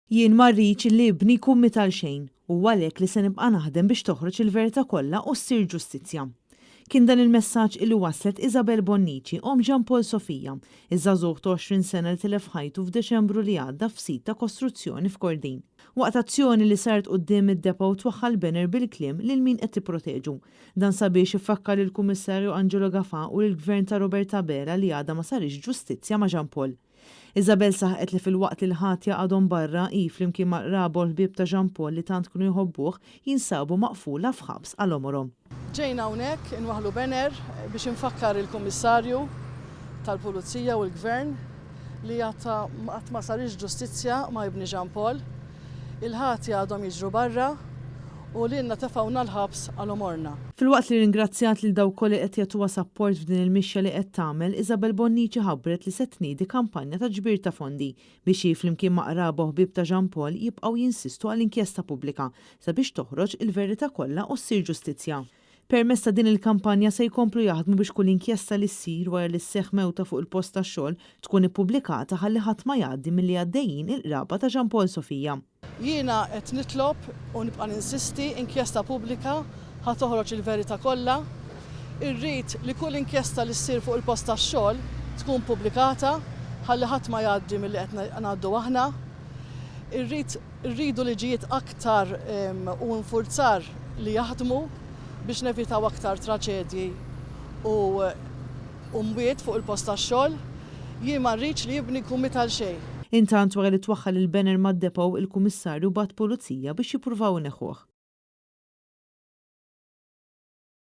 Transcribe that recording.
Jien ma rridx li ibni jkun mital xejn u għalhekk li se nibqa' naħdem biex toħroġ il-verità kollha u ssir ġustizzja. Kien dan il-messaġġ illi waslet Isabel Bonnici, om Jean Paul Sofija, iż-żagħżugħ ta' 20 sena li tilef ħajtu f'Deċembru li għadda f'sit ta' kostruzzjoni f'Kordin. Waqt azzjoni li saret quddiem id-depo twaħħal banner bil-kliem lil min qed tipproteġu. Dan sabiex ifakkar lill-Kummissarju Angelo Gafà u lill-Gvern ta' Roberta Bera li għadha ma sarix ġustizzja ma' Jean Paul. Isabel saħqet li fil-waqt li l-ħatja għadhom barra flimkien ma' rabu l-ħbieb ta' Jean Paul li tant kienu jħobbuh jinsabu maqfula f'ħabs għal omorhom. Ġejna hawnhekk inwaħħlu banner biex infakkar il-Kummissarju tal-Pulizija u l-Gvern li qatt ma sarix ġustizzja ma' ibni Jean Paul. Il-ħatja għadhom jiġru barra u li tefawna l-ħabs għal omorna. Fil-waqt li ringrazzjat lil dawk li qed jagħtuha sapport f'din il-mixja li qed tagħmel, Isabel Bonnici ħabbret li se tniedi kampanja ta' ġbir ta' fondi biex flimkien ma' qraba ħbieb ta' Jean Paul jibqgħu jinsistu għal inkjesta pubblika sabiex toħroġ il-verità kollha u ssir ġustizzja. Permezz ta' din il-kampanja se jkomplu jaħdmu biex kull inkjesta li ssir wara li sseħħ mewta fuq il-post tax-xogħol tkun ippubblikata ħalli ħadd ma jgħaddi milli għaddejjin il-qraba ta' Jean Paul Sofija. Jiena qed nitlob u nibqa' ninsisti inkjesta pubblika ħa toħroġ il-verità kollha. Irrid li kull inkjesta li ssir fuq il-post tax-xogħol tkun pubblikata ħalli ħadd ma jgħaddi milli qed ngħaddu aħna. Irridu liġijiet aktar u nfurzar li jaħdmu biex nevitaw aktar traċedji u mwiet fuq il-post tax-xogħol. Jien ma rridx li jibni jkun mital xejn. Intant wara li twaħħal il-banner mad-depo il-Kummissarju bat pulizija biex jippruvaw ineħħuh.